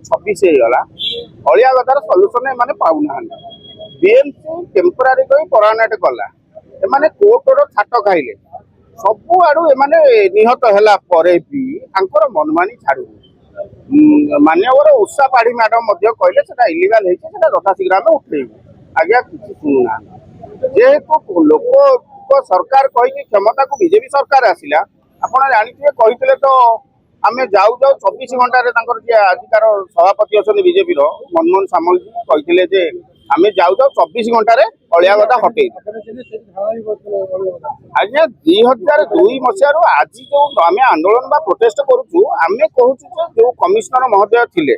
छब्बीस अलिया गदार solution M पाऊना BMC temporary कही permanent कला एम कोर्टर छाट खाइले सबु आड़ू एम निहत है भी मनमानी छाड़ू मान्यवर उषा पाढ़ी मैडम कहले इलिगाल यथाशीघ्र आम उठे आज्ञा किसी शुणुना जेहेतु लोक सरकार कही क्षमता को बीजेपी सरकार आसला आपड़ जानी कहते तो आम जाऊ जाऊ 24 घंटे आजिकार सभापति अच्छा बीजेपी मनमोहन सामल जी कहते आम जाऊ जाऊ 24 घंटे अलिया गदा हटे आज्ञा 2002 मसीह आज जो आम आंदोलन बा प्रोटेस्ट करूँ आम कहूँ जो कमिशनर महोदय थे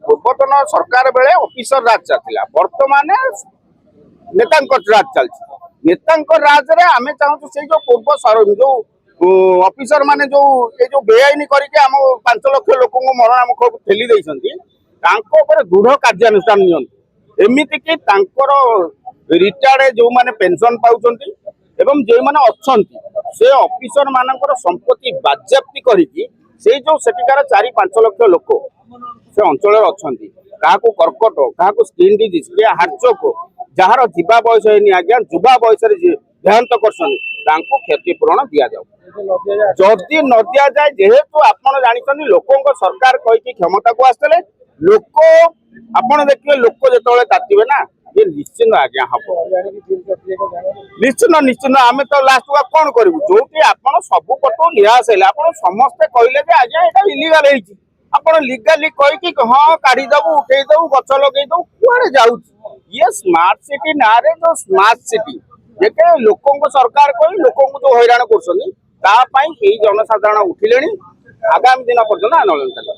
पूर्वतन सरकार बेले ऑफिसर राज चलता बर्तमान नेता राज चलती नेता राज आम चाहूँ से जो पूर्व जो ऑफिसर माने जो बेआईन करके आम 5 लाख लोक मरण मुख ठेली दृढ़ कार्यानुष्ठान निमती रिटायर्ड जो माने पेंशन पाउछंती एवं जो माने अछंती से ऑफिसर मानकर संपत्ति बाज्याप्ति करिकी से जो सेटिकार 4-5 लाख लोक से अंचल अछंती काहाकू कर्कट काहाकू स्किन डिजीज के हार्टचोक जार जीवा बयस है आज्ञा युवा बयस देहांत करछन तांको क्षतिपूरण दिया जाऊ जदि न दि जाए जेहेतु आपड़ जानी लोक सरकार कही क्षमता को आसते लोक आपड़ देखिए लोक जो तातिबे ना ये निश्चिंत आज्ञा हम निश्चिंत निश्चिंत आम तो लास्ट का कौन करूँ जो आप सब पटू निराश है आप समस्ते कहले आज्ञा यहाँ इलिगाल आपड़ लिगाली कहीकि हाँ काढ़ीदेबू उठेदेबू गछ लगेदेबू कड़े जाऊँ ये स्मार्ट सिटी ना रे जो स्मार्ट सिटी जे लोक सरकार कही लोक जो हैरान कर जनसाधारण उठिले आगामी दिन पर्यटन आंदोलन चल